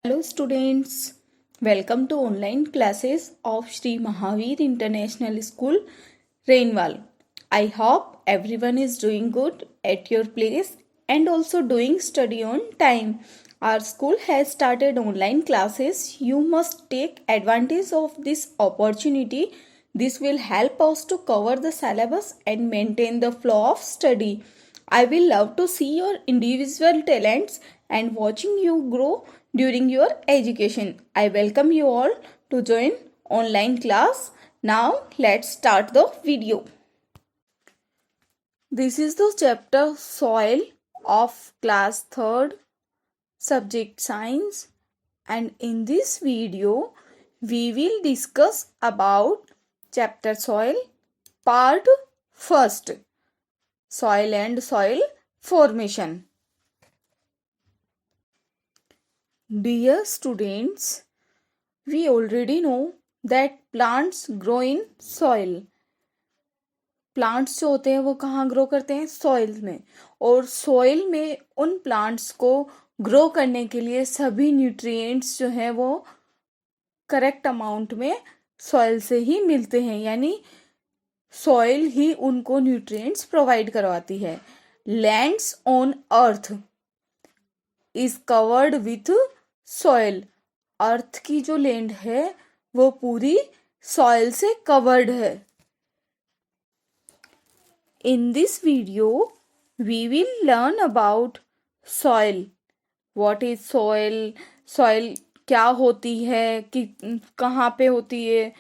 Hello students, welcome to online classes of Sri Mahavir International School, Rainwal. I hope everyone is doing good at your place and also doing study on time. Our school has started online classes. You must take advantage of this opportunity. This will help us to cover the syllabus and maintain the flow of study. I will love to see your individual talents and watching you grow during your education. I welcome you all to join online class. Now let's start the video. This is the chapter soil of class 3rd subject science, and in this video we will discuss about chapter soil part 1st, soil and soil formation. Dear students, we already know that plants grow in soil. Plants जो होते हैं वो कहाँ grow करते हैं? Soil में. और soil में उन प्लांट्स को ग्रो करने के लिए सभी न्यूट्रिएंट्स जो हैं वो करेक्ट अमाउंट में सॉइल से ही मिलते हैं, यानी सॉइल ही उनको न्यूट्रिएंट्स प्रोवाइड करवाती है. Lands on earth is covered with soil. अर्थ की जो लैंड है वो पूरी सॉइल से कवर्ड है. In this video, we will learn about soil. What is soil? Soil क्या होती है, कि कहाँ पे होती है,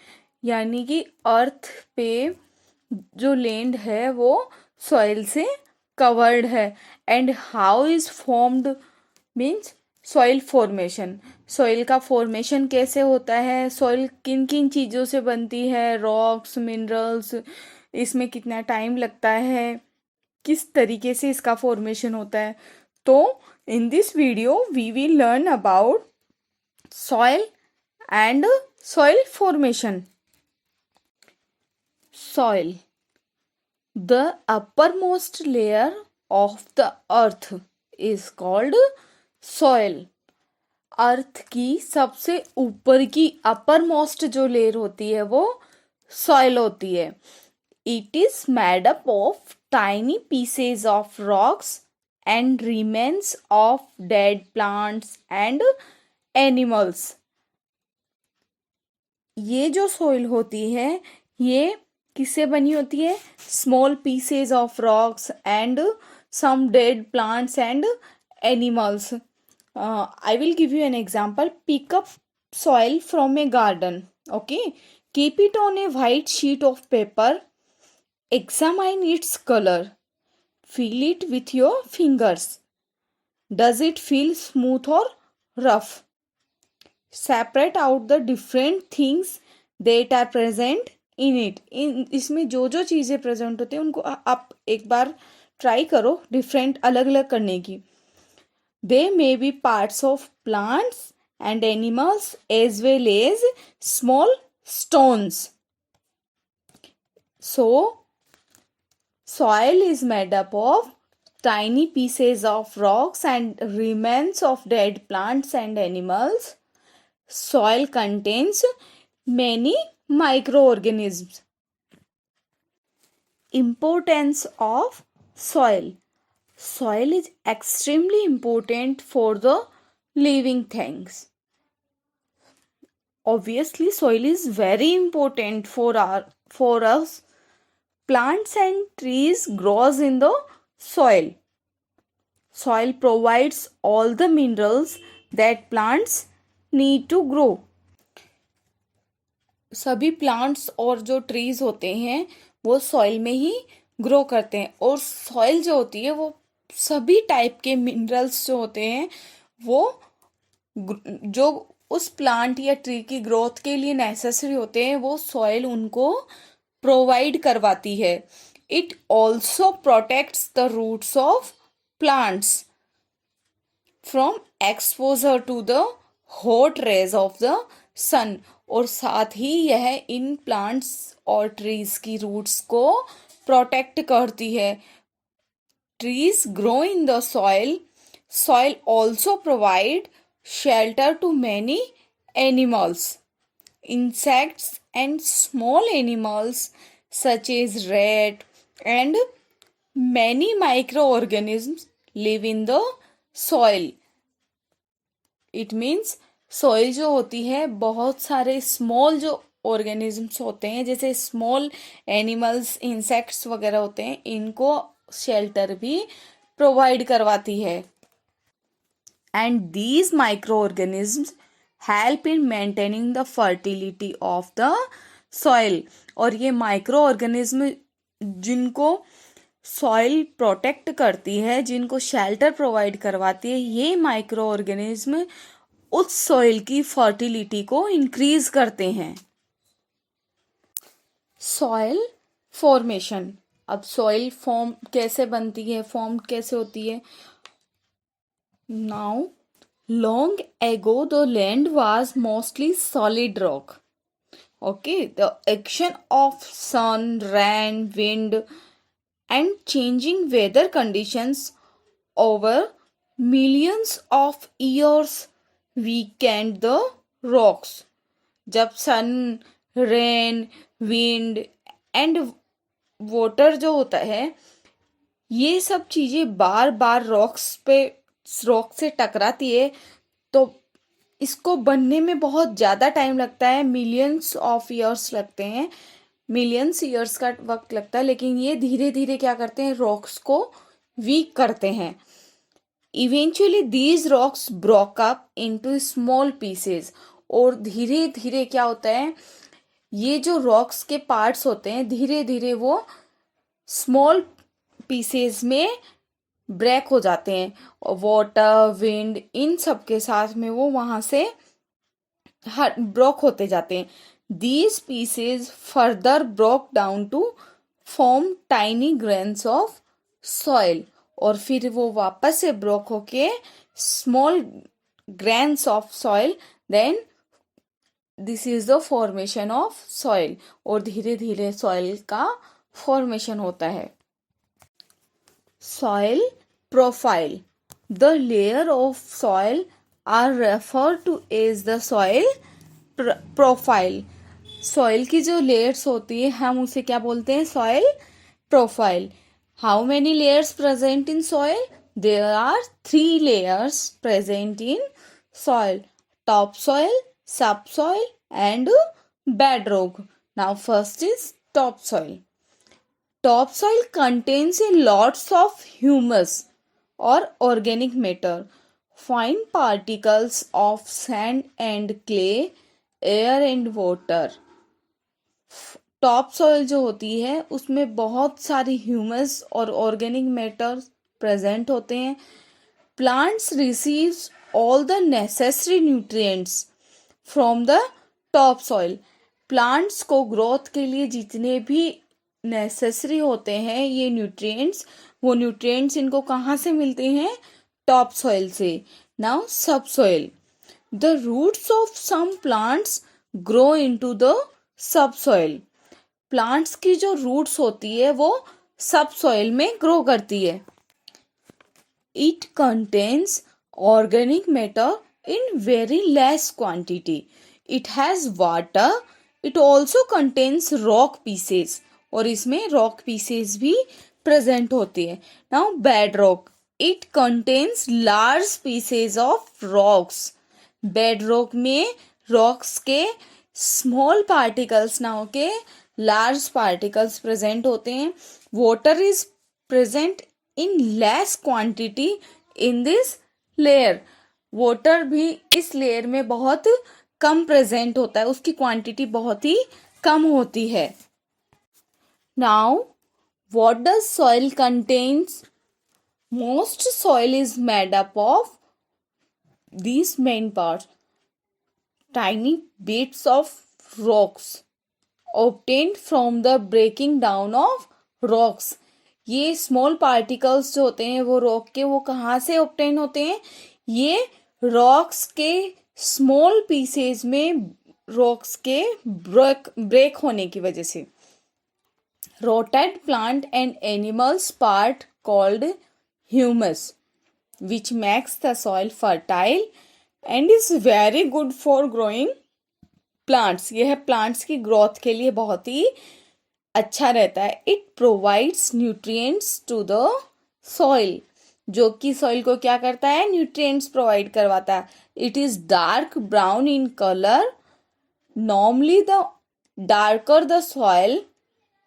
यानी कि अर्थ पे जो लैंड है वो सॉइल से कवर्ड है. And how is formed means soil formation. Soil का फॉर्मेशन कैसे होता है, सॉइल किन किन चीज़ों से बनती है, रॉक्स, मिनरल्स, इसमें कितना टाइम लगता है, किस तरीके से इसका फॉर्मेशन होता है. तो in this video we will learn about soil and soil formation. Soil, the uppermost layer of the earth is called soil. Earth की सबसे ऊपर की अपर मोस्ट जो लेयर होती है वो सॉइल होती है. It is made up of tiny pieces of rocks and remains of dead plants and animals. ये जो सॉइल होती है ये किससे बनी होती है? Small pieces of rocks and some dead plants and animals. I will give you an example. Pick up soil from a garden. Okay. Keep it on a white sheet of paper. Examine its color. Feel it with your fingers. Does it feel smooth or rough? Separate out the different things that are present in it. इसमें जो जो चीज़ें present होती हैं उनको आप एक बार try करो डिफरेंट अलग अलग करने की. They may be parts of plants and animals as well as small stones. So, soil is made up of tiny pieces of rocks and remains of dead plants and animals. Soil contains many microorganisms. Importance of soil. Soil is extremely important for the living things. Obviously, soil is very important for us. Plants and trees grows in the soil. Soil provides all the minerals that plants need to grow. सभी plants और जो trees होते हैं वो soil में ही grow करते हैं. और सॉइल जो होती है वो सभी टाइप के मिनरल्स जो होते हैं वो जो उस प्लांट या ट्री की ग्रोथ के लिए नेसेसरी होते हैं वो सॉइल उनको प्रोवाइड करवाती है. It also protects the roots of plants from exposure to the hot rays of the sun. और साथ ही यह इन प्लांट्स और ट्रीज की रूट्स को प्रोटेक्ट करती है. Trees grow in the soil. Soil also provide shelter to many animals. Insects and small animals such as rat and many microorganisms live in the soil. It means soil जो होती है बहुत सारे small जो organisms होते हैं जैसे small animals insects वगैरह होते हैं इनको शेल्टर भी प्रोवाइड करवाती है. And these micro organisms help in maintaining the fertility of the soil. और ये माइक्रो ऑर्गेनिज्म जिनको सॉइल प्रोटेक्ट करती है जिनको शेल्टर प्रोवाइड करवाती है ये माइक्रो ऑर्गेनिज्म उस सॉइल की फर्टिलिटी को इंक्रीज करते हैं. Soil formation. अब सॉइल फॉर्म कैसे बनती है फॉर्म कैसे होती है. Now long ago the land was mostly solid rock. Okay the action of sun rain wind and changing weather conditions over millions of years weakened the rocks. जब सन rain wind and water जो होता है ये सब चीज़ें बार बार rock से टकराती है तो इसको बनने में बहुत ज़्यादा टाइम लगता है. मिलियंस ऑफ ईयर्स लगते हैं मिलियंस ईयर्स का वक्त लगता है लेकिन ये धीरे धीरे क्या करते हैं रॉक्स को वीक करते हैं. Eventually these rocks broke up into small pieces. और धीरे धीरे क्या होता है ये जो रॉक्स के पार्ट्स होते हैं धीरे धीरे वो स्मॉल पीसेस में ब्रेक हो जाते हैं. वाटर विंड इन सब के साथ में वो वहाँ से ब्रोक होते जाते हैं. These pieces further broke down to form tiny grains of soil. और फिर वो वापस से ब्रोक होके small grains of soil. Then this is the formation of soil. और धीरे धीरे soil का formation होता है. Soil profile. The layer of soil are referred to as the soil profile. Soil की जो लेयर्स होती है हम उसे क्या बोलते हैं soil profile. How many layers present in soil. There are 3 layers present in soil. Topsoil subsoil and bedrock. Now first is topsoil. Topsoil contains in lots of humus और organic matter fine particles of sand and clay air and water. Topsoil जो होती है उसमें बहुत सारी humus और organic matter present होते हैं. Plants receives all the necessary nutrients from the top soil. Plants को ग्रोथ के लिए जितने भी नेसेसरी होते हैं ये न्यूट्रिएंट्स वो न्यूट्रिएंट्स इनको कहाँ से मिलते हैं टॉप सॉइल से. Now sub soil. The roots of some plants grow into the sub soil. Plants की जो रूट्स होती है वो सब सॉइल में ग्रो करती है. It contains organic matter in very less quantity. It has water. It also contains rock pieces. और इसमें रॉक पीसेस भी प्रेजेंट होती है. Now bed rock. It contains large pieces of rocks. Bed rock में rocks के small particles ना होके large particles present होते हैं. Water is present in less quantity in this layer. Water भी इस लेयर में बहुत कम प्रेजेंट होता है उसकी क्वांटिटी बहुत ही कम होती है. Now what does soil contains. Most soil is made up of these main parts. Tiny bits of rocks obtained from the breaking down of rocks. ये स्मॉल पार्टिकल्स जो होते हैं वो रॉक के वो कहाँ से ऑब्टेन होते हैं ये रॉक्स के स्मॉल पीसेस में रॉक्स के ब्रेक होने की वजह से. Rotted plant and animals part called humus which makes the soil fertile. And is very good for growing plants. यह प्लांट्स की ग्रोथ के लिए बहुत ही अच्छा रहता है। It provides nutrients to the soil, जो कि सॉइल को क्या करता है, न्यूट्रिएंट्स प्रोवाइड करवाता है। It is dark brown in colour. Normally the darker the soil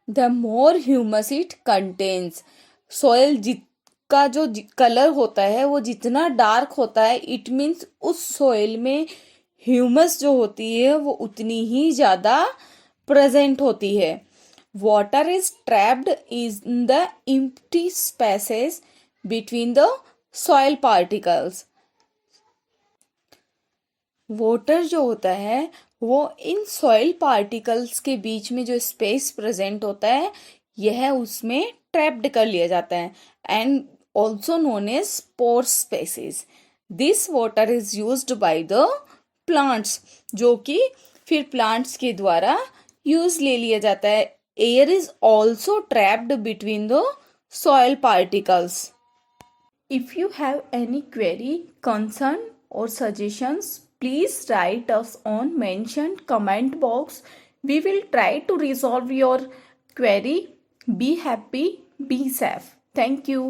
the more humus it contains. Soil का जो कलर होता है वो जितना डार्क होता है, इट मीन्स उस सॉइल में ह्यूमस जो होती है वो उतनी ही ज़्यादा प्रेजेंट होती है। Water is trapped in the empty spaces between the soil particles. Water जो होता है वो इन सॉइल पार्टिकल्स के बीच में जो स्पेस प्रेजेंट होता है, यह उसमें ट्रैप्ड कर लिया जाता है and also known as pore spaces. This water is used by the plants, जो कि फिर प्लांट्स के द्वारा यूज ले लिया जाता है। Air is also trapped between the soil particles. If you have any query, concern or suggestions, please write us on mentioned comment box. We will try to resolve your query. Be happy, be safe. Thank you.